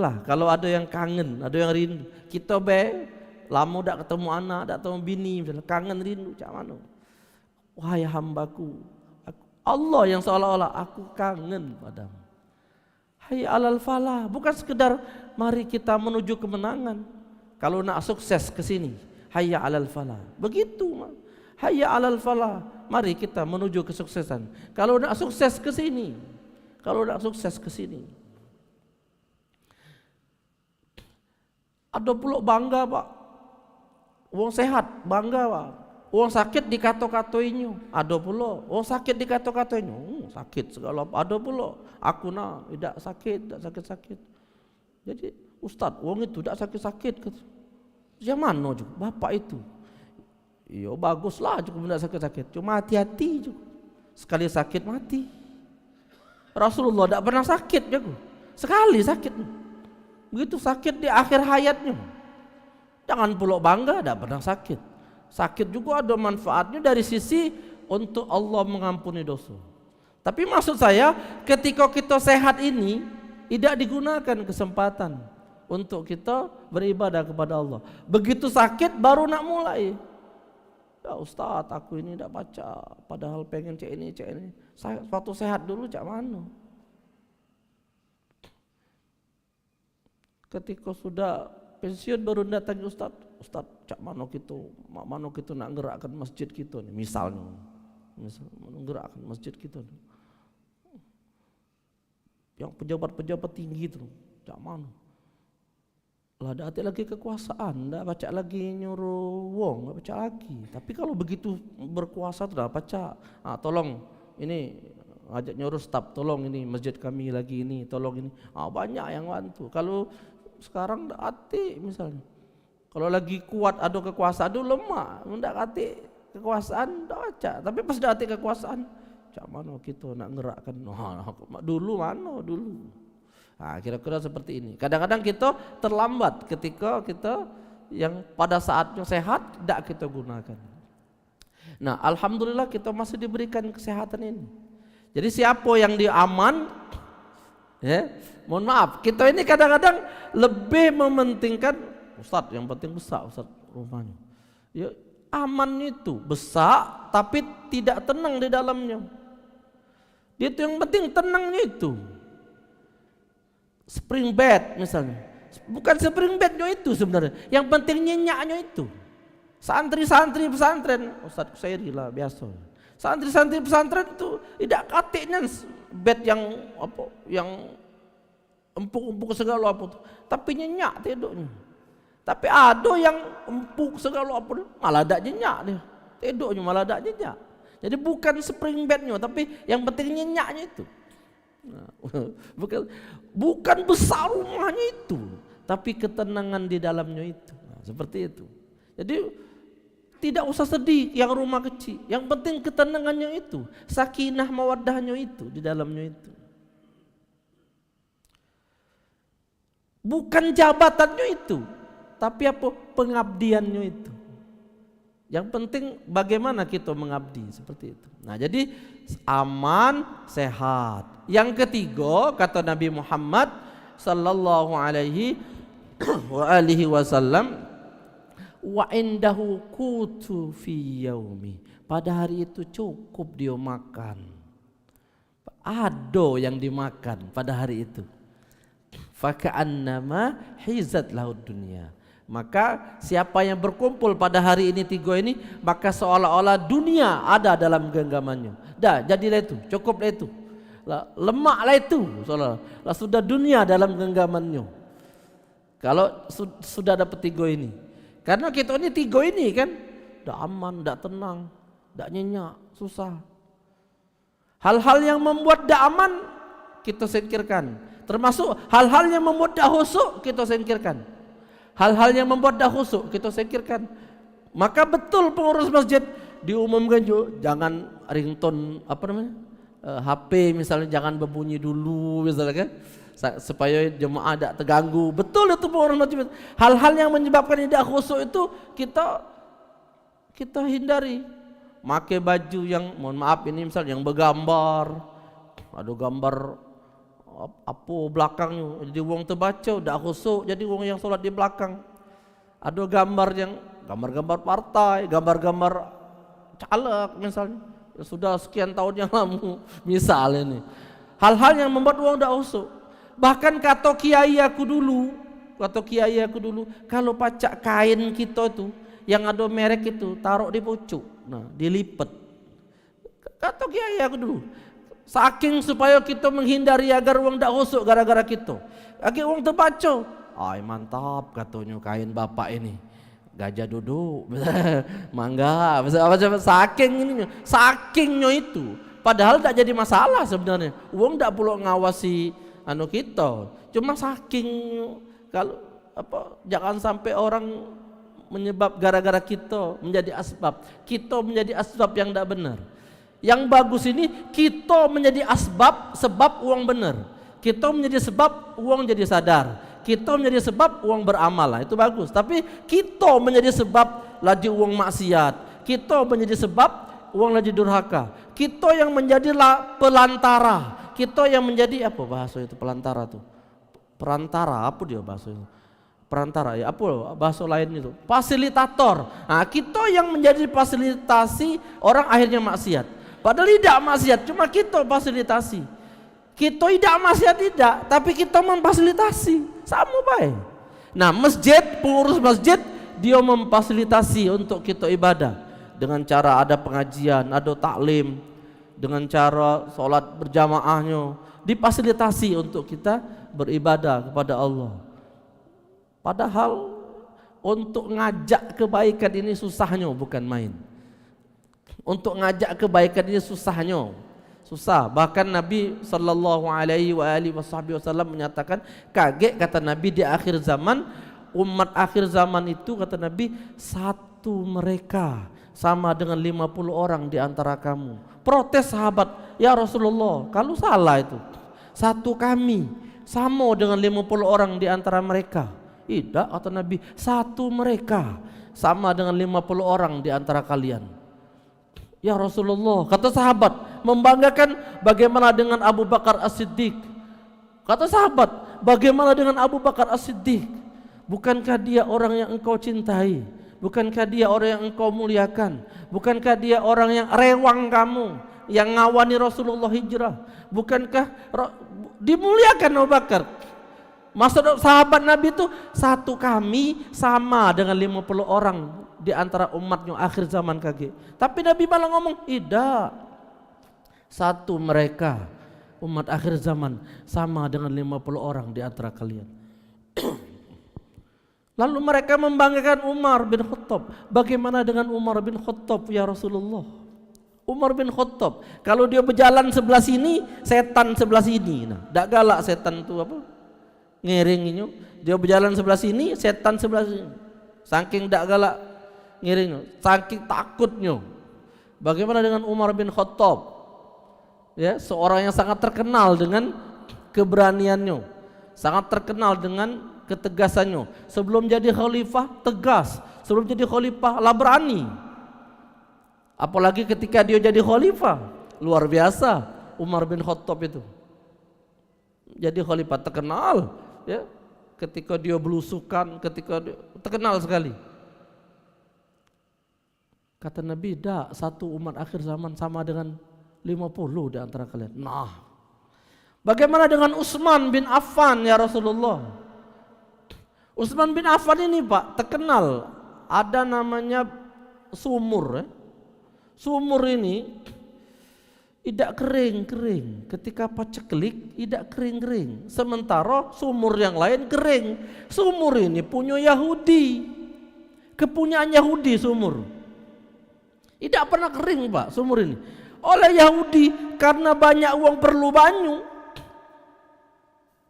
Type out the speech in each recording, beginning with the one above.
lah kalau ada yang kangen, ada yang rindu. Kita lama tak ketemu anak, tak ketemu bini, misalnya kangen rindu cak mana? Wahai hambaku, Allah yang seolah-olah aku kangen padamu. Hayya alal falah, bukan sekedar mari kita menuju kemenangan. Kalau nak sukses ke sini, hayya alal falah. Begitu, hayya alal falah. Mari kita menuju kesuksesan. Kalau nak sukses ke sini, kalau nak sukses ke sini. Ada pula bangga, Pak. Wong sehat bangga, Pak. Wong sakit dikato-katoinnya. Ada pula. Wong sakit dikato-katoinnya. Sakit segala apa. Ada pula. Aku nak tidak sakit, tidak sakit-sakit. Jadi Ustaz, wong itu tidak sakit-sakit. Yang mana juga? Bapak itu. Iya baguslah juga tidak sakit-sakit. Cuma hati-hati juga. Sekali sakit mati. Rasulullah tidak pernah sakit juga. Sekali sakit. Begitu sakit di akhir hayatnya. Jangan pula bangga tidak pernah sakit. Sakit juga ada manfaatnya dari sisi untuk Allah mengampuni dosa. Tapi maksud saya ketika kita sehat ini tidak digunakan kesempatan untuk kita beribadah kepada Allah. Begitu sakit baru nak mulai. Ya Ustaz, aku ini tidak baca, padahal pengen cek ini. Saya waktu sehat dulu cak mana? Ketika sudah pensiun baru datang Ustaz, cak mana kita nak gerakkan masjid kita nih, misalnya gerakkan masjid kita nih. Yang pejabat-pejabat tinggi itu, cak mana? Lah ada hati lagi kekuasaan, ndak baca lagi nyuruh wong, nggak baca lagi. Tapi kalau begitu berkuasa tuh dah baca. Tolong ini ngajak nyuruh staf, tolong ini masjid kami lagi ini, tolong ini. Banyak yang bantu. Kalau sekarang ndak hati misalnya. Kalau lagi kuat ada kekuasaan dulu lemah, ndak hati kekuasaan ndak baca. Tapi pas dah hati kekuasaan, cak mana kita nak gerakkan? Dulu mana dulu. Kira-kira seperti ini. Kadang-kadang kita terlambat ketika kita yang pada saatnya sehat tidak kita gunakan. Nah, alhamdulillah kita masih diberikan kesehatan ini. Jadi siapa yang dia aman, mohon maaf, kita ini kadang-kadang lebih mementingkan Ustaz, yang penting besar Ustaz rumahnya. Ya, aman itu besar tapi tidak tenang di dalamnya. Dia itu yang penting tenangnya itu. Spring bed misalnya, bukan spring bednya itu sebenarnya, yang penting nyenyaknya itu. Santri-santri pesantren, Ustaz Kusairi lah biasa. Santri-santri pesantren itu tidak katiknya bed yang apa, yang empuk-empuk segala apa, tapi nyenyak tidurnya. Tapi ada yang empuk segala apa, malah tidak nyenyak dia, tidurnya malah tidak nyenyak. Jadi bukan spring bednya, tapi yang penting nyenyaknya itu. Bukan besar rumahnya itu, tapi ketenangan di dalamnya itu. Seperti itu. Jadi tidak usah sedih yang rumah kecil, yang penting ketenangannya itu, sakinah mawaddahnya itu di dalamnya itu. Bukan jabatannya itu, tapi apa? Pengabdiannya itu. Yang penting bagaimana kita mengabdi, seperti itu. Nah, jadi aman, sehat. Yang ketiga kata Nabi Muhammad sallallahu alaihi wa alihi wasallam, wa indahu qutu fi yaumi. Pada hari itu cukup dia makan. Ada yang dimakan pada hari itu. Fa ka'annama hizat lahud dunya. Maka siapa yang berkumpul pada hari ini tiga ini, maka seolah-olah dunia ada dalam genggamannya. Dah, jadilah itu, cukuplah itu. Lemaklah itu, seolah-olah sudah dunia dalam genggamannya. Kalau sudah dapat tiga ini. Karena kita ini tiga ini kan, dah aman, dah tenang, dah nyenyak, susah. Hal-hal yang membuat dah aman kita singkirkan. Termasuk hal-hal yang membuat dah husuk kita singkirkan. Hal-hal yang membuat dah khusuk kita singkirkan. Maka betul pengurus masjid diumumkan juga, jangan ringtone apa namanya, HP misalnya jangan berbunyi dulu misalnya kan, supaya jemaah tidak terganggu. Betul itu pengurus masjid. Hal-hal yang menyebabkan tidak khusuk itu kita hindari. Pakai baju yang mohon maaf ini misalnya yang bergambar, ada gambar apa belakangnya, jadi wong terbaca dak khusuk, jadi wong yang solat di belakang. Ada gambar partai, gambar caleg misalnya, sudah sekian tahun yang lalu misalnya ini. Hal-hal yang membuat wong dak khusuk. Bahkan kata kiai aku dulu, kalau pacak kain kita itu yang ada merek itu taruh di pucuk, nah dilipat. Kata kiai aku dulu, saking supaya kita menghindari agar wong dak khusuk gara-gara kita. Akhir wong terbaca, ay mantap katanya kain bapak ini, gajah duduk, mangga, sakingnya itu. Padahal tak jadi masalah sebenarnya. Wong tak perlu ngawasi kita, cuma saking kalau jangan sampai orang menyebab gara-gara kita menjadi asbab yang tidak benar. Yang bagus ini kita menjadi sebab uang benar. Kita menjadi sebab uang jadi sadar. Kita menjadi sebab uang beramal, itu bagus. Tapi kita menjadi sebab lagi uang maksiat. Kita menjadi sebab uang lagi durhaka. Kita yang menjadi pelantara. Kita yang menjadi apa bahasa itu pelantara tuh? Perantara apa dia bahasa itu? Perantara ya apa bahasa lain itu? Fasilitator. Nah, kita yang menjadi fasilitasi orang akhirnya maksiat. Padahal tidak maksiat, cuma kita fasilitasi. Kita tidak maksiat tidak, tapi kita memfasilitasi. Sama baik. Nah, pengurus masjid dia memfasilitasi untuk kita ibadah dengan cara ada pengajian, ada taklim, dengan cara sholat berjamaahnya, difasilitasi untuk kita beribadah kepada Allah. Padahal untuk ngajak kebaikan ini susahnya bukan main. Untuk ngajak kebaikan ini susah. Bahkan Nabi sallallahu alaihi wasallam menyatakan, kaget kata Nabi di akhir zaman, umat akhir zaman itu kata Nabi, satu mereka sama dengan 50 orang di antara kamu. Protes sahabat, ya Rasulullah, kalau salah itu. Satu kami sama dengan 50 orang di antara mereka. Tidak, kata Nabi, satu mereka sama dengan 50 orang di antara kalian. Ya Rasulullah, kata sahabat, membanggakan bagaimana dengan Abu Bakar As-Siddiq. Kata sahabat, bagaimana dengan Abu Bakar As-Siddiq? Bukankah dia orang yang engkau cintai? Bukankah dia orang yang engkau muliakan? Bukankah dia orang yang rewang kamu, yang ngawani Rasulullah hijrah? Bukankah dimuliakan Abu Bakar? Maksud sahabat Nabi itu satu kami sama dengan 50 orang di antara umatnya akhir zaman kaget. Tapi Nabi malah ngomong, tidak, satu mereka umat akhir zaman sama dengan 50 orang di antara kalian. Lalu mereka membanggakan Umar bin Khattab. Bagaimana dengan Umar bin Khattab ya Rasulullah? Umar bin Khattab, kalau dia berjalan sebelah sini, setan sebelah sini. Nah, dak galak setan itu apa? Ngiring ini. Dia berjalan sebelah sini, setan sebelah sini. Saking dak galak ngiring, saking takutnya. Bagaimana dengan Umar bin Khattab? Ya, seorang yang sangat terkenal dengan keberaniannya, sangat terkenal dengan ketegasannya. Sebelum jadi khalifah tegas, sebelum jadi khalifah lah berani. Apalagi ketika dia jadi khalifah, luar biasa Umar bin Khattab itu. Jadi khalifah terkenal, ya. Ketika dia belusukan, ketika dia terkenal sekali. Kata Nabi, dah satu umat akhir zaman sama dengan 50 di antara kalian. Nah, bagaimana dengan Utsman bin Affan ya Rasulullah? Utsman bin Affan ini Pak terkenal, ada namanya sumur. Sumur ini tidak kering-kering, ketika paceklik tidak kering-kering. Sementara sumur yang lain kering. Sumur ini punya Yahudi, kepunyaan Yahudi sumur. Tidak pernah kering Pak sumur ini. Oleh Yahudi karena banyak uang perlu banyu.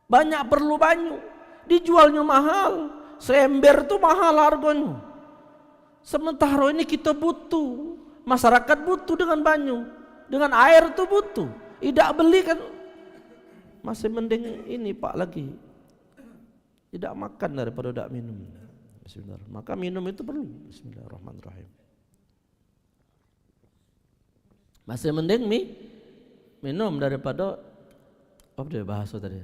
Banyak perlu banyu, dijualnya mahal. Seember itu mahal harganya. Sementara ini kita butuh, masyarakat butuh dengan banyu, dengan air itu butuh. Tidak beli kan, masih mending ini Pak lagi. Tidak makan daripada tidak minum. Bismillah. Maka minum itu perlu. Bismillahirrahmanirrahim. Masih mending minum daripada Apa dia bahasa tadi?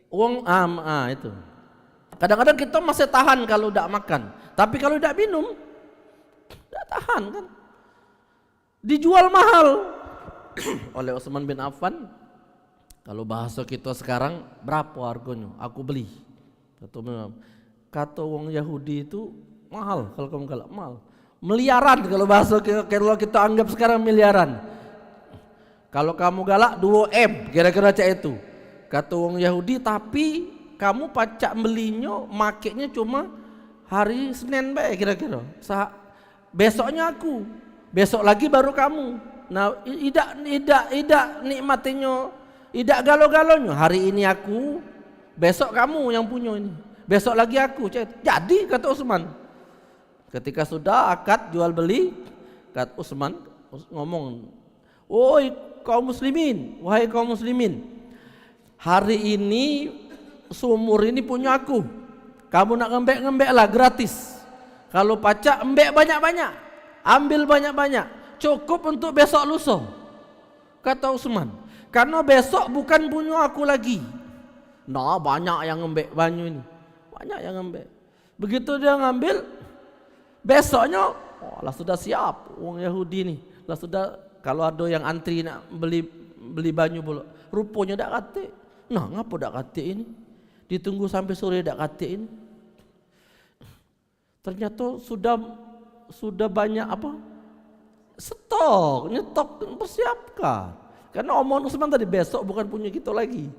Uang itu. Kadang-kadang kita masih tahan kalau tidak makan, tapi kalau tidak minum, tidak tahan kan? Dijual mahal oleh Utsman bin Affan. Kalau bahasa kita sekarang, berapa harganya? Aku beli. Kata wong Yahudi itu mahal, kalau kamu galak mahal. Miliaran kalau bahasa kalau kita anggap sekarang miliaran. Kalau kamu galak 2M kira-kira cak itu. Kata wong Yahudi, tapi kamu pacak belinya makainya cuma hari Senin baik kira-kira. Besoknya aku, besok lagi baru kamu. Nah, tidak nikmatinya, tidak galo-galonya. Hari ini aku, besok kamu yang punya ini. Besok lagi aku. Jadi kata Utsman. Ketika sudah akad jual beli, kata Utsman ngomong, "Oi kaum muslimin, wahai kaum muslimin, hari ini sumur ini punya aku. Kamu nak ngembek-ngembek lah gratis. Kalau pacak embek banyak-banyak, ambil banyak-banyak, cukup untuk besok lusa." Kata Utsman, karena besok bukan punya aku lagi. Nah, banyak yang ngembek banyu ini, banyak yang ngembek. Begitu dia ngambil, besoknya lah sudah siap orang Yahudi nih, lah sudah. Kalau ada yang antri nak beli banyu pula, rupanya dak kate. Nah, ngapa dak kate ini? Ditunggu sampai sore dak kate ini. Ternyata sudah banyak apa? Nyetok, persiapkan. Karena omongan Utsman tadi, besok bukan punya kita lagi.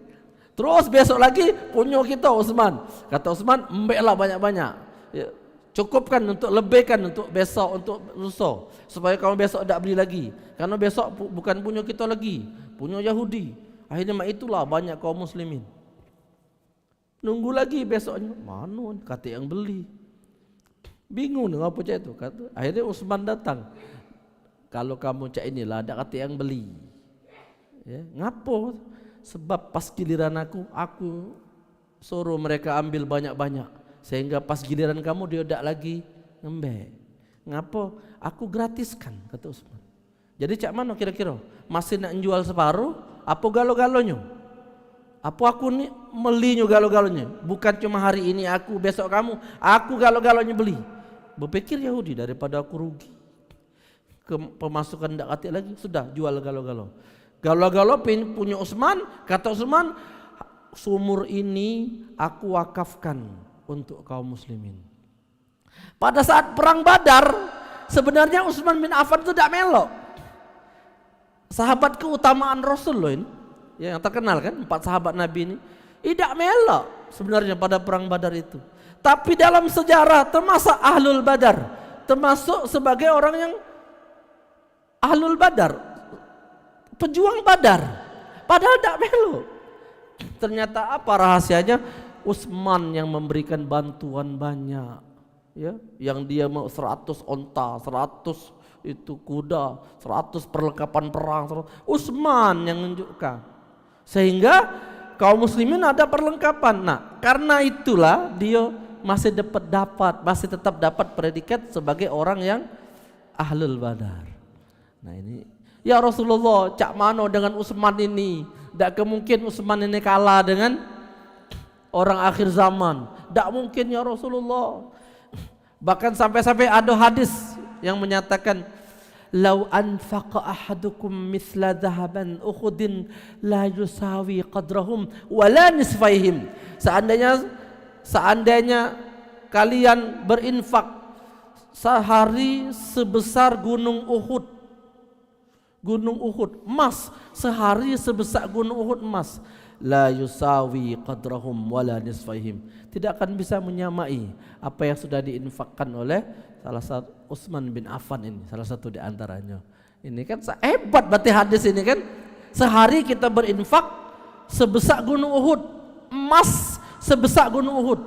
Terus besok lagi punya kita Utsman. Kata Utsman, embeklah banyak-banyak. Ya, cukupkan untuk lebihkan untuk besok, untuk lusa, supaya kamu besok tidak beli lagi. Karena besok bukan punya kita lagi, punya Yahudi. Akhirnya itulah banyak kaum muslimin. Nunggu lagi besoknya, mana kata yang beli. Bingung apa cak itu. Akhirnya Utsman datang. Kalau kamu cak inilah ada kata yang beli. Ya, ngapo? Sebab pas giliran aku suruh mereka ambil banyak-banyak. Sehingga pas giliran kamu dia tidak lagi ngembek. Ngapa? Aku gratiskan, kata Utsman. Jadi cak mana kira-kira? Masih nak jual separuh? Apa galo-galonya? Apa aku ni melinya galo-galonya? Bukan cuma hari ini aku, besok kamu. Aku galo-galonya beli. Berpikir Yahudi, daripada aku rugi pemasukan tidak kati lagi, sudah jual galo-galo. Galo-galo punya Utsman. Kata Utsman, sumur ini aku wakafkan untuk kaum muslimin. Pada saat perang Badar, sebenarnya Utsman bin Affan itu tidak melok. Sahabat keutamaan Rasul loh ini, yang terkenal kan, 4 sahabat Nabi ini, tidak melok sebenarnya pada perang Badar itu. Tapi dalam sejarah termasuk Ahlul Badar, termasuk sebagai orang yang Ahlul Badar, pejuang Badar, padahal tidak melok. Ternyata apa rahasianya? Utsman yang memberikan bantuan banyak, ya, yang dia mau 100 onta, 100 itu kuda, 100 perlengkapan perang, Utsman yang menunjukkan, sehingga kaum muslimin ada perlengkapan. Nah, karena itulah dia masih tetap dapat predikat sebagai orang yang Ahlul Badar. Nah ini, ya Rasulullah, cak mano dengan Utsman ini? Tidak kemungkin Utsman ini kalah dengan orang akhir zaman. Tidak mungkin ya Rasulullah. Bahkan sampai-sampai ada hadis yang menyatakan, "Lau anfaqa ahadukum mithla dhahaban Uhudin la yusawi qadrahum wala nisfaihim." Seandainya kalian berinfak sehari sebesar gunung Uhud, emas, sehari sebesar gunung Uhud emas, la yusawi qadrahum wala nisfaihim, tidak akan bisa menyamai apa yang sudah diinfakkan oleh salah satu Utsman bin Affan ini, salah satu di antaranya. Ini kan hebat berarti hadis ini kan. Sehari kita berinfak sebesar gunung Uhud, emas sebesar gunung Uhud,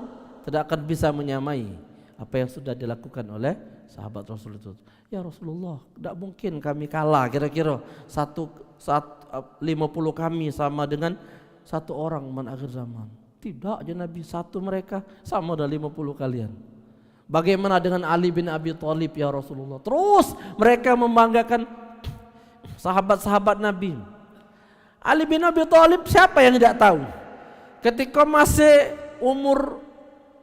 tidak akan bisa menyamai apa yang sudah dilakukan oleh sahabat Rasul itu. Ya Rasulullah, tidak mungkin kami kalah, kira-kira 50 kami sama dengan 1 orang akhir zaman. Tidak aja Nabi, 1 mereka sama dengan 50 kalian. Bagaimana dengan Ali bin Abi Thalib ya Rasulullah? Terus mereka membanggakan sahabat-sahabat Nabi. Ali bin Abi Thalib siapa yang tidak tahu? Ketika masih umur,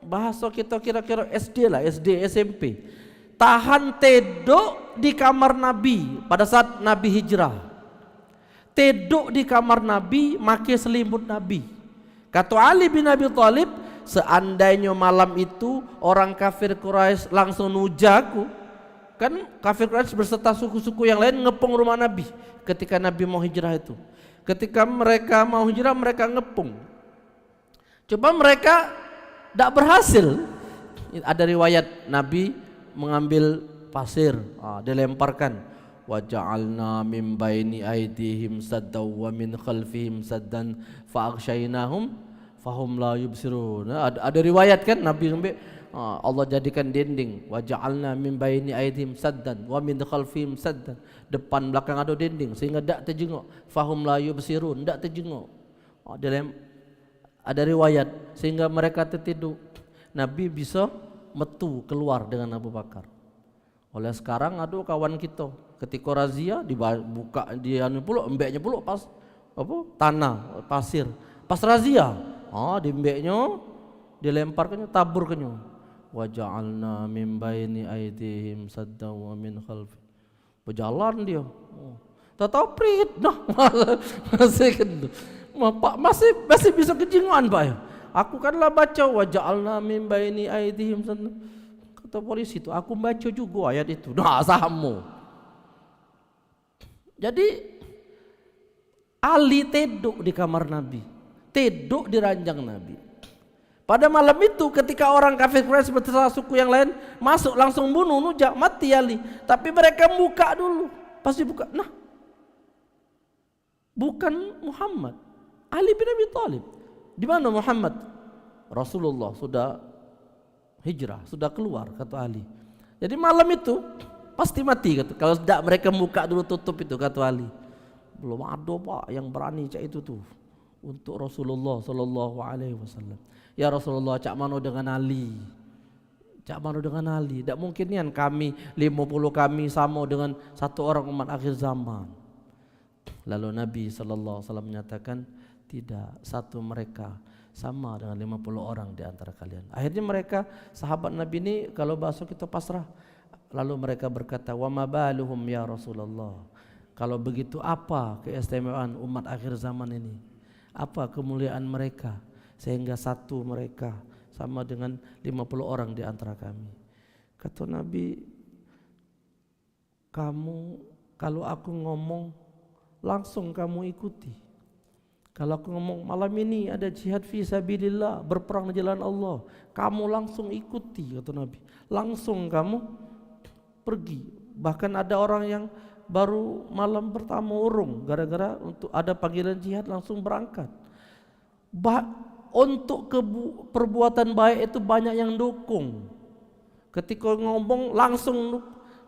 bahasa kita kira-kira SD lah, SD SMP, tahan tedok di kamar Nabi pada saat Nabi hijrah. Tedok di kamar Nabi, make selimut Nabi. Kata Ali bin Abi Thalib, seandainya malam itu orang kafir Quraisy langsung nujaku, kan kafir Quraisy berserta suku-suku yang lain ngepung rumah Nabi ketika Nabi mau hijrah itu. Ketika mereka mau hijrah, mereka ngepung. Coba mereka tidak berhasil. Ada riwayat Nabi mengambil pasir, dilemparkan. Wa ja'alna min baini aydihim saddan wa min khalfihim saddan fa aghshaynahum fahum la yubsirun. Ada riwayat kan Nabi ambil, Allah jadikan dinding. Wa ja'alna min baini aydihim saddan wa min khalfihim saddan. Depan belakang ada dinding sehingga tak terjenguk. Fahum la yubsirun, tak terjenguk. Ada riwayat sehingga mereka tertidur. Nabi bisa metu keluar dengan Abu Bakar. Oleh sekarang ada kawan kita ketika razia dibuka dia pula embeknya pula pas apa tanah pasir pas razia, di embeknya dilemparkannya taburkannya. Wa ja'alna min baini aydihim saddan wa min khalfi. Berjalan dia. Tahu prit nah masih gitu. Pak masih bisa kejinguan Pak ya. Aku kanlah baca wa ja'alna min baini aydihim saddan. Kata polisi itu, aku baca juga ayat itu. Nah, sama. Jadi Ali teduk di kamar Nabi, teduk di ranjang Nabi. Pada malam itu ketika orang kafir Quraisy beserta suku yang lain masuk langsung bunuh, nujak, mati Ali. Tapi mereka buka dulu, pasti buka. Nah, bukan Muhammad, Ali bin Abi Thalib. Di mana Muhammad? Rasulullah sudah hijrah, sudah keluar, kata Ali. Jadi malam itu pasti mati, kata. Kalau tidak mereka buka dulu tutup itu, kata Ali. Belum ada Pak yang berani cak itu tuh untuk Rasulullah sallallahu alaihi wasallam. Ya Rasulullah, cak mano dengan Ali? Cak mano dengan Ali? Tidak mungkin nian kami 50 kami sama dengan satu orang umat akhir zaman. Lalu Nabi sallallahu alaihi wasallam menyatakan tidak, satu mereka sama dengan 50 orang di antara kalian. Akhirnya mereka sahabat Nabi ini kalau bahasa kita pasrah. Lalu mereka berkata, wa ma baluhum ya Rasulullah. Kalau begitu apa keistimewaan umat akhir zaman ini? Apa kemuliaan mereka sehingga satu mereka sama dengan 50 orang di antara kami? Kata Nabi, kamu kalau aku ngomong langsung kamu ikuti. Kalau aku ngomong malam ini ada jihad fi sabilillah, berperang di jalan Allah, kamu langsung ikuti, kata Nabi. Langsung kamu pergi. Bahkan ada orang yang baru malam pertama urung gara-gara untuk ada panggilan jihad langsung berangkat. Untuk perbuatan baik itu banyak yang dukung. Ketika ngomong langsung,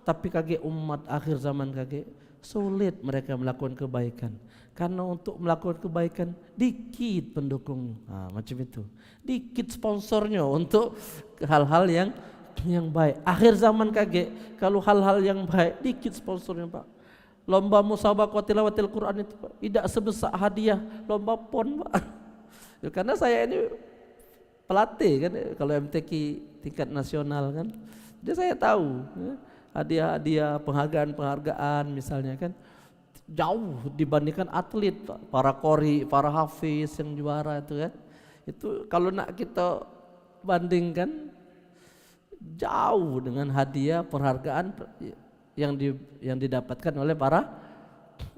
tapi kaget umat akhir zaman kaget sulit mereka melakukan kebaikan. Karena untuk melakukan kebaikan dikit pendukungnya, macam itu. Dikit sponsornya untuk hal-hal yang baik. Akhir zaman kaget kalau hal-hal yang baik dikit sponsornya Pak. Lomba musabaqah tilawatil Quran itu Pak, tidak sebesar hadiah lomba PON Pak. Karena saya ini pelatih kan, kalau MTQ tingkat nasional kan, jadi saya tahu hadiah-hadiah penghargaan misalnya kan jauh dibandingkan atlet, para qori, para hafiz yang juara itu kan. Itu kalau nak kita bandingkan jauh dengan hadiah penghargaan yang didapatkan oleh para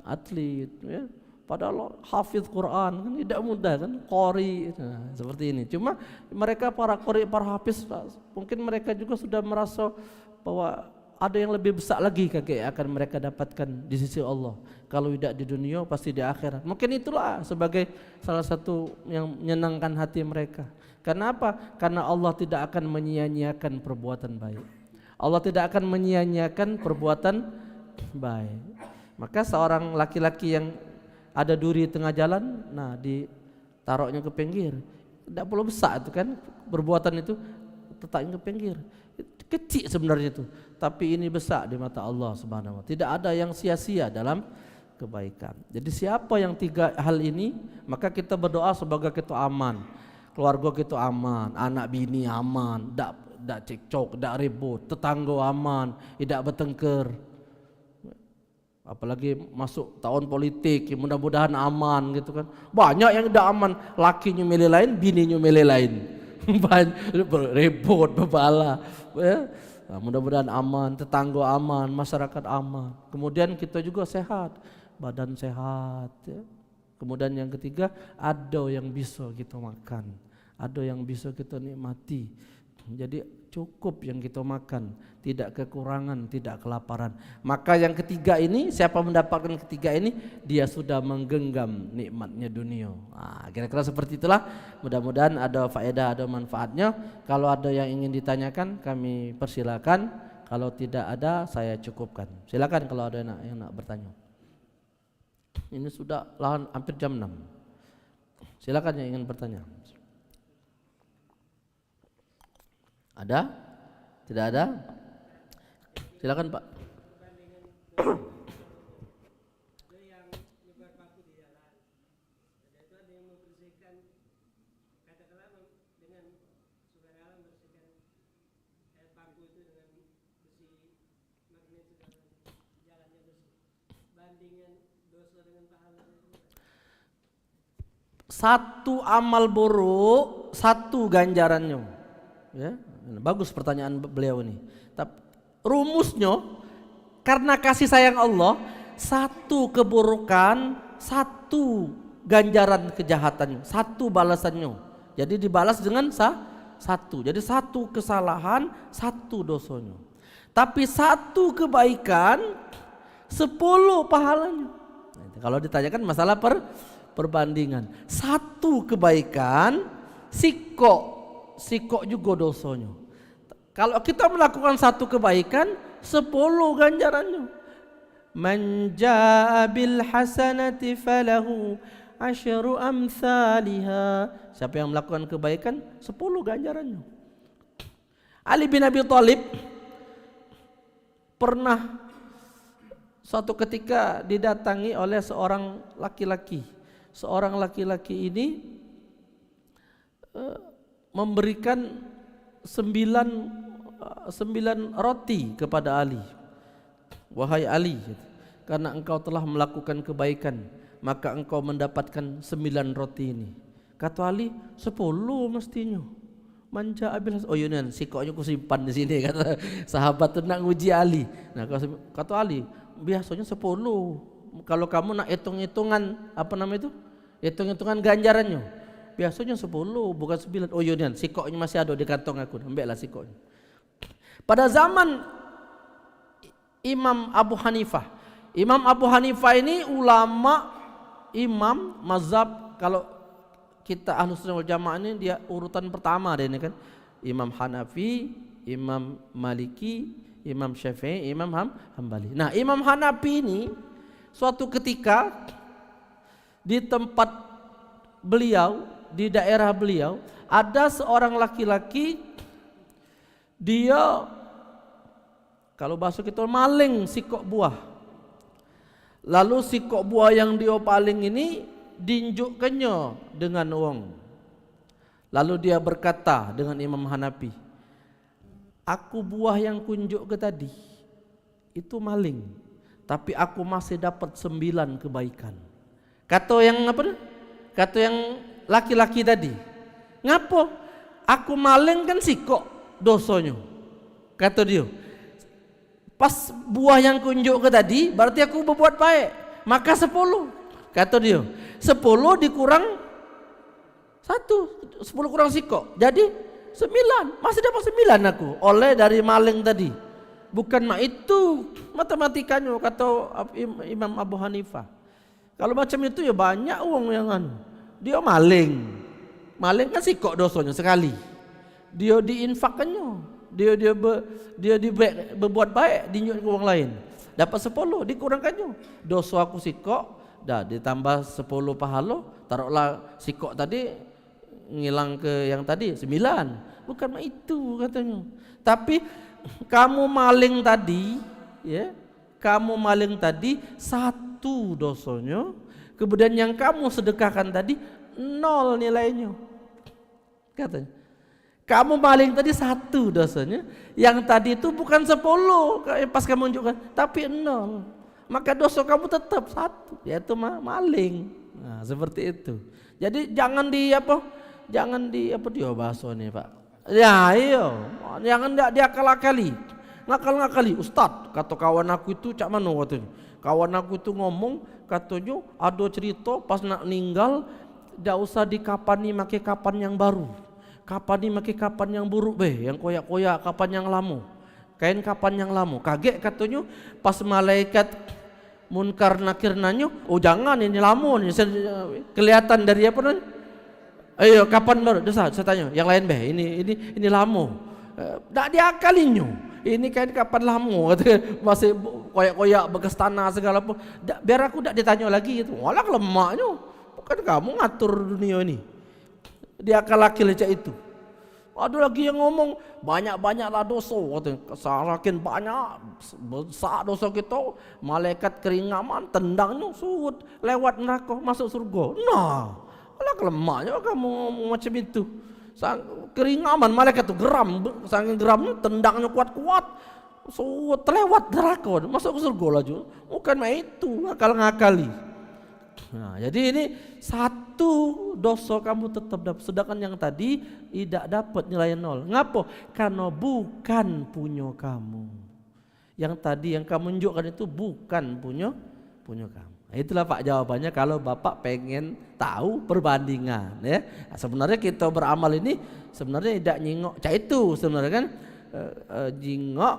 atlet ya. Padahal hafiz Quran kan tidak mudah kan, qori seperti ini. Cuma mereka para qori, para hafiz mungkin mereka juga sudah merasa bahwa ada yang lebih besar lagi kakek akan mereka dapatkan di sisi Allah. Kalau tidak di dunia pasti di akhirat. Mungkin itulah sebagai salah satu yang menyenangkan hati mereka. Karena apa? Karena Allah tidak akan menyia-nyiakan perbuatan baik. Allah tidak akan menyia-nyiakan perbuatan baik. Maka seorang laki-laki yang ada duri tengah jalan, nah ditaruhnya ke pinggir. Tidak perlu besar itu kan, perbuatan itu letaknya ke pinggir. Kecil sebenarnya itu, tapi ini besar di mata Allah Subhanahu wa taala. Tidak ada yang sia-sia dalam kebaikan. Jadi siapa yang 3 hal ini, maka kita berdoa semoga kita aman, keluarga kita aman, anak bini aman, tidak cekcok, tidak ribut, tetangga aman, tidak bertengkar. Apalagi masuk tahun politik, mudah-mudahan aman gitu kan. Banyak yang tidak aman, lakinya milih lain, bininya milih lain. Ribut, bebala. Ya. Nah, mudah-mudahan aman, tetangga aman, masyarakat aman. Kemudian kita juga sehat, badan sehat. Ya. Kemudian yang ketiga, ada yang bisa kita makan, ada yang bisa kita nikmati. Jadi cukup yang kita makan, tidak kekurangan, tidak kelaparan. Maka yang ketiga ini, siapa mendapatkan ketiga ini, dia sudah menggenggam nikmatnya dunia. Nah, kira-kira seperti itulah. Mudah-mudahan ada faedah, ada manfaatnya. Kalau ada yang ingin ditanyakan, kami persilakan. Kalau tidak ada, saya cukupkan. Silakan kalau ada yang nak bertanya. Ini sudah hampir jam 6. Silakan yang ingin bertanya. Ada? Tidak ada? Silakan Pak. Satu amal buruk, satu ganjarannya. Ya, bagus pertanyaan beliau ini. Tapi rumusnya, karena kasih sayang Allah, satu keburukan, satu ganjaran kejahatannya, satu balasannya. Jadi dibalas dengan satu. Jadi satu kesalahan, satu dosanya. Tapi satu kebaikan, 10 pahalanya. Nah, kalau ditanyakan masalah perbandingan, satu kebaikan, sikok juga dosanya. Kalau kita melakukan satu kebaikan, 10 ganjarannya. Man jaa bil hasanati falahu asyru amsalha. Siapa yang melakukan kebaikan, 10 ganjarannya. Ali bin Abi Thalib pernah suatu ketika didatangi oleh seorang laki-laki. Seorang laki-laki ini memberikan 9 roti kepada Ali. Wahai Ali, karena engkau telah melakukan kebaikan, maka engkau mendapatkan 9 roti ini. Kata Ali, 10 mestinya. Manja abil. Oh iya, sikoknya aku simpan di sini, kata sahabat itu nak nguji Ali. Nah, kata Ali, biasanya 10. Kalau kamu nak hitung-hitungan apa namanya itu? Hitung-hitungan ganjarannya. Biasanya 10, bukan 9. Oh iya, sikoknya masih ada di kantong aku. Ambillah sikoknya. Pada zaman Imam Abu Hanifah. Imam Abu Hanifah ini ulama, imam mazhab, kalau kita Ahlus Sunnah wal Jamaah ini dia urutan pertama deh ini kan. Imam Hanafi, Imam Maliki, Imam Syafi'i, Imam Hambali. Nah, Imam Hanafi ini suatu ketika di tempat beliau, di daerah beliau, ada seorang laki-laki, dia kalau bahasa kita maling sikok buah. Lalu sikok buah yang dia paling ini diinjukkannya dengan uang. Lalu dia berkata dengan Imam Hanafi, aku buah yang kunjuk ke tadi itu maling, tapi aku masih dapat 9 kebaikan. Kata yang apa? Kata yang laki-laki tadi, ngapo? Aku maling kan sikok dosanya. Kata dia, pas buah yang kunjuk ke tadi berarti aku berbuat baik, maka 10. Kata dia, 10 dikurang 1, 10 kurang sikok, jadi 9, masih dapat 9 aku oleh dari maling tadi. Bukan itu matematikanya, kata Imam Abu Hanifah. Kalau macam itu ya banyak uang yang dia maling kan sikok dosanya sekali, dia diinfakkannya, dia berbuat baik, dinyut ke orang lain, dapat 10, dikurangkannya dosa aku sikok, dah ditambah 10 pahala, taruhlah sikok tadi ngilang ke yang tadi 9, bukan itu katanya. Tapi kamu maling tadi, ya, kamu maling tadi 1 1 dosanya, kemudian yang kamu sedekahkan tadi 0 nilainya. Katanya, kamu maling tadi 1 dosanya, yang tadi itu bukan 10 pas kamu unjukkan, tapi 0. Maka dosa kamu tetap 1, yaitu maling. Nah, seperti itu. Jadi jangan dia bahasa nih Pak. Ya iya, jangan dia akal-akali. Ngakal-ngakali, Ustadz, kata kawan aku itu cak mano katanya. Kawan aku itu ngomong, katanya ada cerita pas nak ninggal, tidak usah dikapani pakai kapan yang baru. Kapani pakai kapan yang buruk yang koyak-koyak, kapan yang lama. Kain kapan yang lama. Kaget katanya pas malaikat Munkar Nakir nanya, oh jangan ini lama nih, kelihatan dari apa nih? Ayo kapan baru? Saya tanya, yang lain ini lama. Tak diakalinya. Ini kain kapan lama, masih koyak-koyak bekas tanah segala apa. Biar aku tak ditanya lagi itu. Walah lemaknya, bukan kamu ngatur dunia ini. Dia akal-akil aja itu. Ada lagi yang ngomong banyak-banyaklah dosa, semakin banyak besar dosa kita, malaikat keringaman tendangnya surut lewat neraka masuk surga. Nah, alah lemaknya kamu macam itu. Keringaman malaikat itu geram, saking geramnya tendangnya kuat-kuat, so terlewat neraka masuk ke surga laju. Bukan itu ngakal-ngakali. Nah, jadi ini 1 dosa kamu tetap dapat, sedangkan yang tadi tidak dapat nilai 0. Ngapa? Karena bukan punya kamu. Yang tadi yang kamu tunjukkan itu bukan punya kamu. Itulah Pak jawabannya kalau Bapak pengen tahu perbandingan ya. Nah, sebenarnya kita beramal ini sebenarnya tidak nyingok cak itu sebenarnya kan jingok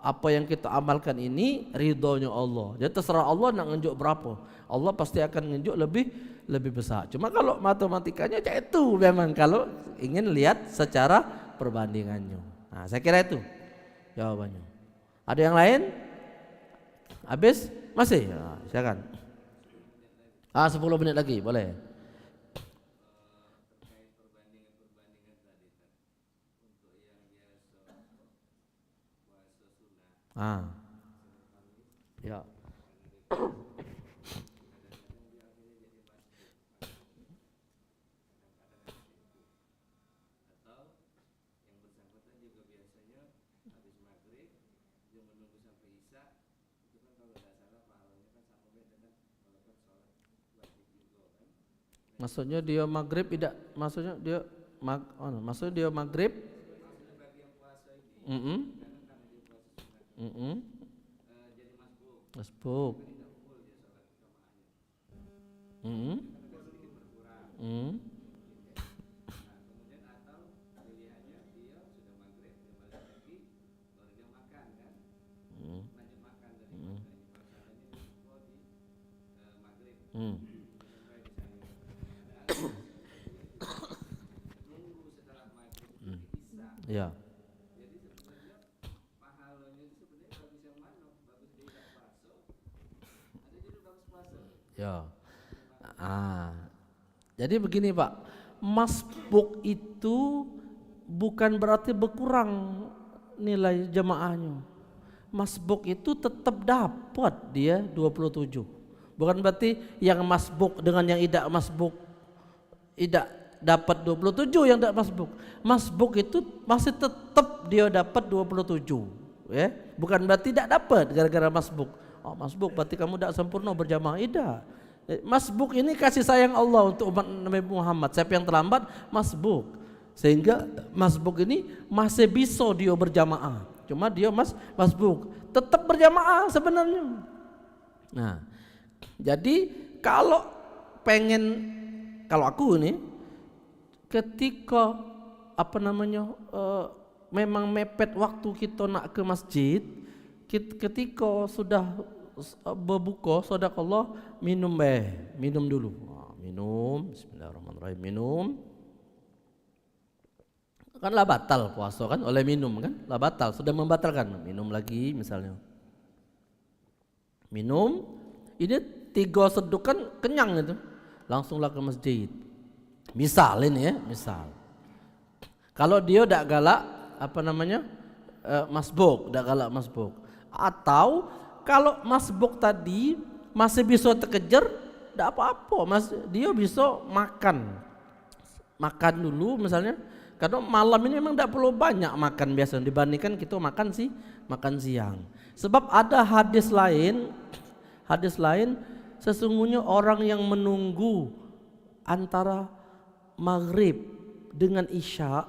apa yang kita amalkan ini ridhonya Allah. Jadi terserah Allah nak nunjuk berapa. Allah pasti akan nunjuk lebih besar. Cuma kalau matematikanya cak itu memang kalau ingin lihat secara perbandingannya. Nah, saya kira itu jawabannya. Ada yang lain? Habis? Masih? Nah, silakan. 10 menit lagi, boleh. Ya. Maksudnya dia maghrib tidak, maksudnya dia maghrib. Masbuk. Ya. Ya. Jadi begini Pak, masbuk itu bukan berarti berkurang nilai jemaahnya. Masbuk itu tetap dapat dia 27. Bukan berarti yang masbuk dengan yang tidak masbuk tidak dapat 27 yang tidak masbuk. Masbuk itu masih tetap dia dapat 27 ya. Bukan berarti tidak dapat gara-gara masbuk. Oh, masbuk berarti kamu tidak sempurna berjamaah. Tidak. Masbuk ini kasih sayang Allah untuk umat Nabi Muhammad. Siapa yang terlambat masbuk. Sehingga masbuk ini masih bisa dia berjamaah. Cuma dia masbuk. Tetap berjamaah sebenarnya. Nah, jadi kalau aku ini ketika memang mepet waktu kita nak ke masjid, ketika sudah berbuka sedekah minum dulu. Minum, bismillahirrahmanirrahim, minum. Kan lah batal puasa kan oleh minum kan, lah batal, sudah membatalkan. Minum lagi misalnya. Minum, ini 3 seduk kan kenyang itu. Langsunglah ke masjid. Misal ini ya, misal. Kalau dia tidak galak masbuk, tidak galak masbuk. Atau kalau masbuk tadi masih bisa terkejar, tidak apa-apa, dia bisa makan dulu misalnya. Karena malam ini memang tidak perlu banyak makan biasa dibandingkan kita makan siang. Sebab ada hadis lain sesungguhnya orang yang menunggu antara maghrib dengan isya,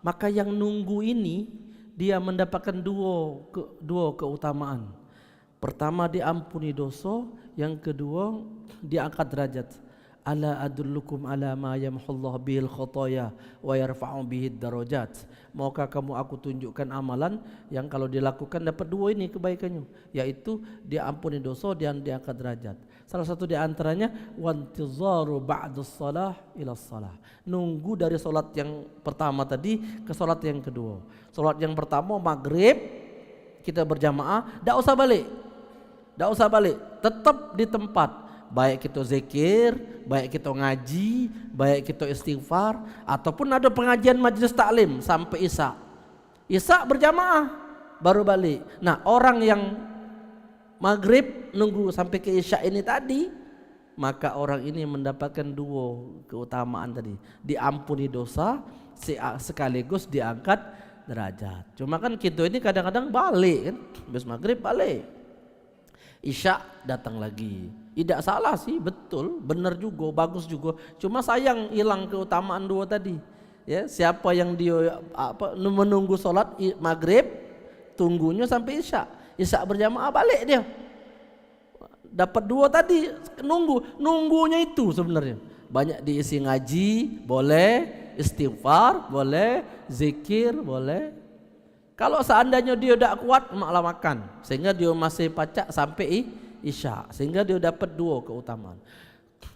maka yang nunggu ini dia mendapatkan dua keutamaan. Pertama diampuni dosa, yang kedua diangkat derajat. Ala adullukum ala ma yamhullahu bihil khotoya wa yarfa'u bihid darajat. Maukah kamu aku tunjukkan amalan yang kalau dilakukan dapat dua ini kebaikannya, yaitu diampuni dosa dan diangkat derajat. Salah satu di antaranya wantizaru ba'dus shalah ila shalah. Nunggu dari salat yang pertama tadi ke salat yang kedua. Salat yang pertama maghrib kita berjamaah, enggak usah balik, tetap di tempat. Baik kita zikir, baik kita ngaji, baik kita istighfar, ataupun ada pengajian majelis taklim sampai Isya berjamaah baru balik. Nah, orang yang maghrib nunggu sampai ke Isya ini tadi, maka orang ini mendapatkan dua keutamaan tadi. Diampuni dosa sekaligus diangkat derajat. Cuma kan kita ini kadang-kadang balik kan, habis maghrib balik, Isya datang lagi. Tidak salah sih, betul, benar juga, bagus juga. Cuma sayang hilang keutamaan dua tadi. Ya, siapa yang dia menunggu sholat maghrib, tunggunya sampai Isya berjamaah balik dia. Dapat dua tadi, nunggunya itu sebenarnya. Banyak diisi ngaji, boleh, istighfar, boleh, zikir, boleh. Kalau seandainya dia tidak kuat, malah makan, sehingga dia masih pacak sampai Isya, sehingga dia dapat dua keutamaan.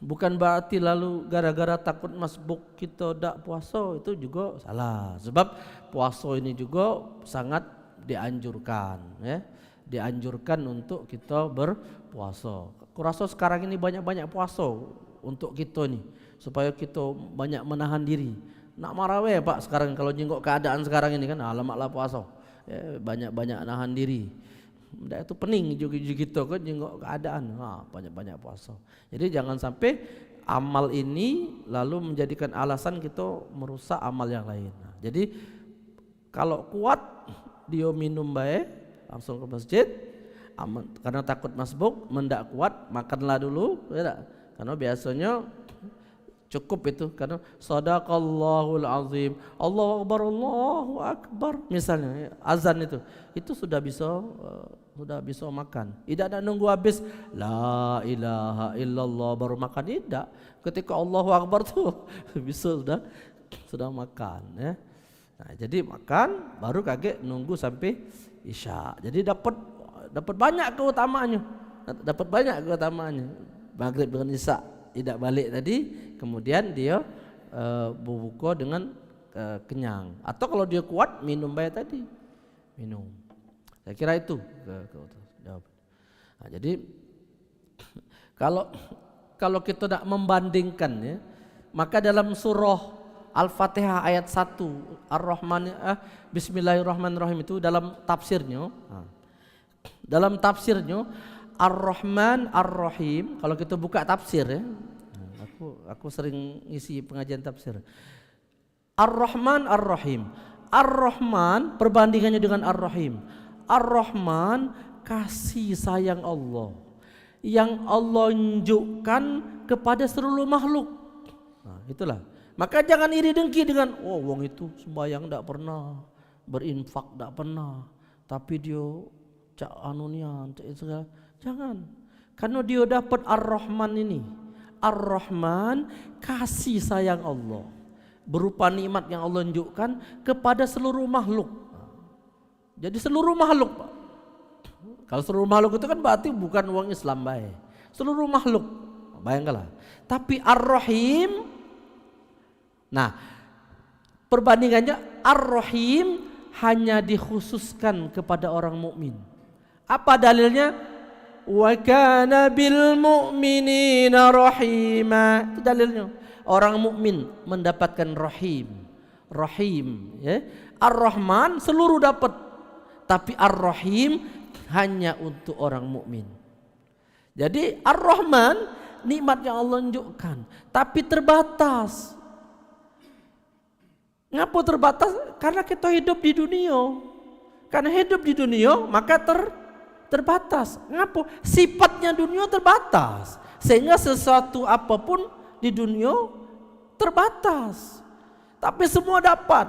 Bukan berarti lalu gara-gara takut masbuk kita tidak puasa, itu juga salah. Sebab puasa ini juga sangat dianjurkan, ya. Dianjurkan untuk kita berpuasa. Aku rasa sekarang ini banyak-banyak puasa untuk kita nih, supaya kita banyak menahan diri. Nak marah weh Pak sekarang kalau jengkok keadaan sekarang ini kan, alamaklah puasa. Ya, banyak-banyak nahan diri. Itu pening juga gitu kan jengkok keadaan, banyak-banyak puasa. Jadi jangan sampai amal ini lalu menjadikan alasan kita merusak amal yang lain. Jadi kalau kuat dia minum baik langsung ke masjid, karena takut masbuk. Mendak kuat makanlah dulu, ya, karena biasanya cukup itu, karena sadaqallahul azim, Allahu akbar misalnya azan itu sudah bisa makan. Tidak ada nunggu habis la ilaha illallah baru makan, tidak. Ketika Allahu akbar tuh bisa sudah makan, ya. Nah, jadi makan baru kaget nunggu sampai Isya. Jadi dapat banyak keutamaannya. Maghrib dengan Isya tidak balik tadi, kemudian dia berbuka dengan kenyang. Atau kalau dia kuat minum baik tadi, minum. Saya kira itu jawaban. Nah, jadi kalau kita tidak membandingkan, ya, maka dalam surah Al-Fatihah ayat 1 Ar-Rahman Bismillahirrahmanirrahim itu dalam tafsirnya Ar-Rahman Ar-Rahim. Kalau kita buka tafsir, ya, aku sering isi pengajian tafsir. Ar-Rahman Ar-Rahim. Ar-Rahman perbandingannya dengan Ar-Rahim. Ar-Rahman kasih sayang Allah yang Allah tunjukkan kepada seluruh makhluk. Nah, itulah. Maka jangan iri dengki dengan wong itu sembahyang tidak pernah, berinfak tidak pernah, tapi dia cak anunian, cak segala. Jangan. Karena dia dapat Ar-Rahman ini. Ar-Rahman kasih sayang Allah berupa nikmat yang Allah tunjukkan kepada seluruh makhluk. Jadi seluruh makhluk, Pak. Kalau seluruh makhluk itu kan berarti bukan orang Islam baik. Seluruh makhluk, bayangkanlah. Tapi Ar-Rahim, nah perbandingannya Ar-Rahim hanya dikhususkan kepada orang mukmin. Apa dalilnya? Wa kana bil mu'minina rahima. Itu dalilnya. Orang mukmin mendapatkan rahim, ya. Ar-Rahman seluruh dapat, tapi Ar-Rahim hanya untuk orang mukmin. Jadi Ar-Rahman nikmat yang Allah tunjukkan, tapi terbatas. Ngapa terbatas? Karena kita hidup di dunia. Karena hidup di dunia maka terbatas. Ngapa? Sifatnya dunia terbatas. Sehingga sesuatu apapun di dunia terbatas. Tapi semua dapat.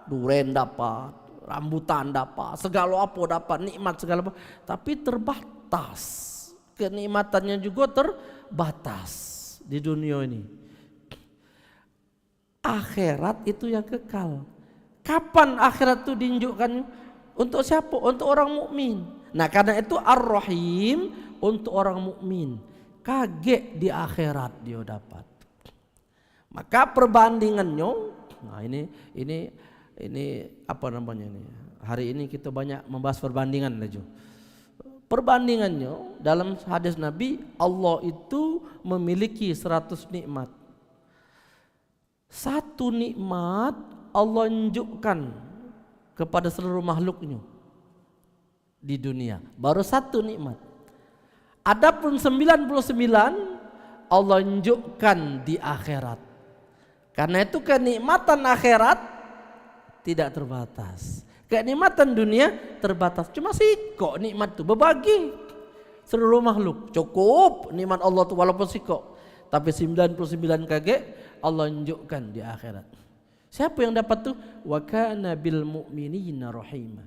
Duren dapat, rambutan dapat, segala apa dapat, nikmat segala apa. Tapi terbatas. Kenikmatannya juga terbatas di dunia ini. Akhirat itu yang kekal. Kapan akhirat itu ditunjukkan? Untuk siapa? Untuk orang mukmin. Nah, karena itu Ar-Rahim untuk orang mukmin. Kaget di akhirat dia dapat. Maka perbandingannya, nah ini apa namanya ini? Hari ini kita banyak membahas perbandingan aja. Perbandingannya dalam hadis Nabi, Allah itu memiliki 100 nikmat. Satu nikmat Allah tunjukkan kepada seluruh makhluknya di dunia. Baru satu nikmat. Adapun 99 Allah tunjukkan di akhirat. Karena itu kenikmatan akhirat tidak terbatas. Kenikmatan dunia terbatas. Cuma sikok nikmat itu berbagi seluruh makhluk. Cukup nikmat Allah itu walaupun sikok. Tapi 99 kaget Allah tunjukkan di akhirat. Siapa yang dapat tuh? Wa kana bil mu'minina rahima.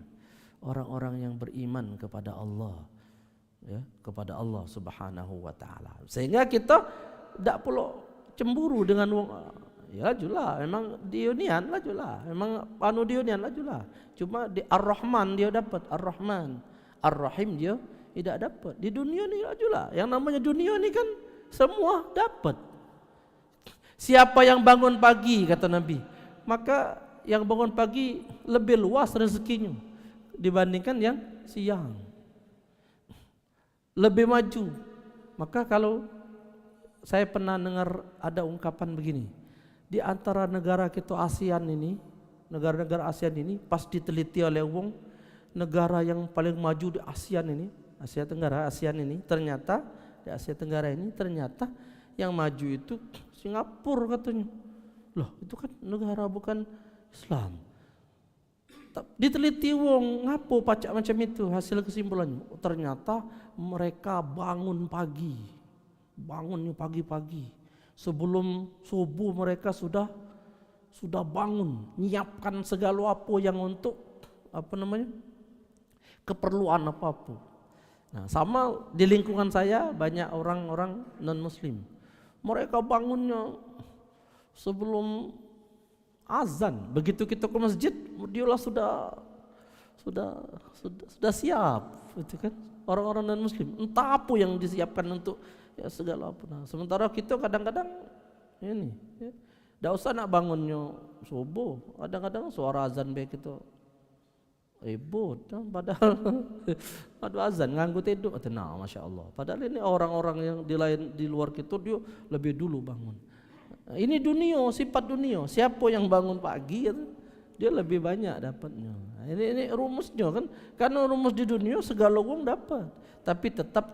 Orang-orang yang beriman kepada Allah. Ya, kepada Allah Subhanahu wa taala. Sehingga kita tidak perlu cemburu dengan ya julah, memang di unian lah julah, memang anu di unian lah julah. Cuma di Ar-Rahman dia dapat, Ar-Rahman, Ar-Rahim dia tidak dapat. Di dunia ni lah julah. Yang namanya dunia ni kan semua dapat. Siapa yang bangun pagi kata Nabi, maka yang bangun pagi lebih luas rezekinya dibandingkan yang siang. Lebih maju. Maka kalau saya pernah dengar ada ungkapan begini, di antara negara kita ASEAN ini, negara-negara ASEAN ini pas diteliti oleh wong, negara yang paling maju di ASEAN ini, Asia Tenggara, ASEAN ini, ternyata di Asia Tenggara ini ternyata yang maju itu Singapura katanya. Loh, itu kan negara bukan Islam. Diteliti wong, ngapo pacak macam itu, hasil kesimpulannya ternyata mereka bangun pagi, bangunnya pagi-pagi sebelum subuh mereka sudah bangun, nyiapkan segala apa yang untuk apa namanya keperluan apapun. Nah, sama di lingkungan saya banyak orang-orang non muslim, mereka bangunnya sebelum azan. Begitu kita ke masjid, dialah sudah siap, itu kan orang-orang non muslim. Entah apa yang disiapkan untuk ya segala apa. Nah, sementara kita kadang-kadang ini, tidak usah nak bangunnya subuh. Kadang-kadang suara azan baik itu ribut, padahal ada azan nganggu tidur. Tenang, masya Allah. Padahal ini orang-orang yang di luar kita dia lebih dulu bangun. Ini dunia, sifat dunia. Siapa yang bangun pagi dia lebih banyak dapatnya. Ini rumusnya kan. Karena rumus di dunia segala orang dapat, tapi tetap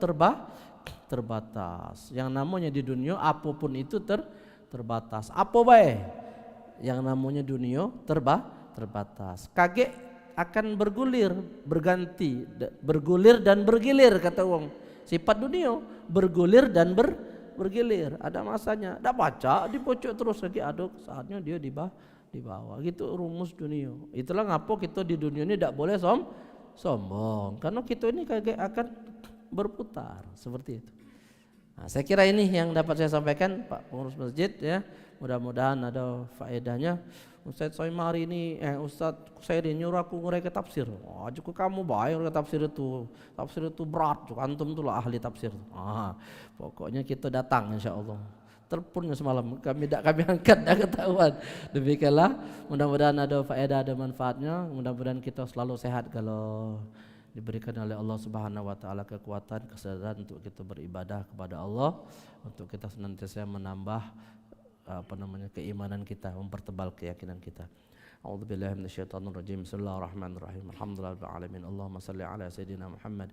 terbatas. Yang namanya di dunia apapun itu terbatas. Apa baik? Yang namanya dunia terbatas. Kaget akan bergulir, berganti, bergulir dan bergilir kata orang. Sifat dunia bergulir dan bergilir, ada masanya. Dak baca di pojok terus lagi, ada saatnya dia di bawah. Gitu rumus dunia. Itulah ngapa kita di dunia ini tidak boleh sombong, karena kita ini kayak akan berputar seperti itu. Nah, saya kira ini yang dapat saya sampaikan Pak Pengurus Masjid ya. Mudah-mudahan ada faedahnya. Ustaz Soim hari ini Ustaz Sairi nyuruh aku nguraikan tafsir. Wah, cukup kamu baik nguraikan tafsir itu. Tafsir itu berat, antum tuh lah ahli tafsir. Pokoknya kita datang insyaallah. Teleponnya semalam kami angkat, dah ketahuan. Demikianlah, mudah-mudahan ada faedah, ada manfaatnya. Mudah-mudahan kita selalu sehat kalau diberikan oleh Allah Subhanahu wa taala kekuatan, kesadaran untuk kita beribadah kepada Allah, untuk kita senantiasa menambah keimanan kita, mempertebal keyakinan kita. A'udzu billahi minasyaitonir rajim. Bismillahirrahmanirrahim. Alhamdulillahirabbil alamin. Allahumma shalli ala sayidina Muhammad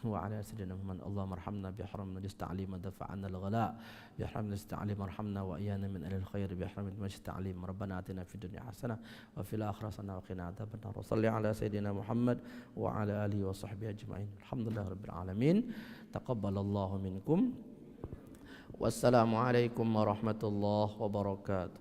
wa ala sayidina Muhammad. Allahumma arhamna bi haramil ta'lim wa dafa'na al-ghala. Bi haramil ta'lim arhamna wa iyana min ahli al-khair bi haramil ta'lim. Rabbana atina fid dunya hasanah wa fil akhirati hasanah wa qina adzabannar. Shalli ala sayidina Muhammad wa ala alihi wa sahbihi ajma'in. Alhamdulillahirabbil alamin. Taqabbalallahu minkum. Wassalamualaikum warahmatullahi wabarakatuh.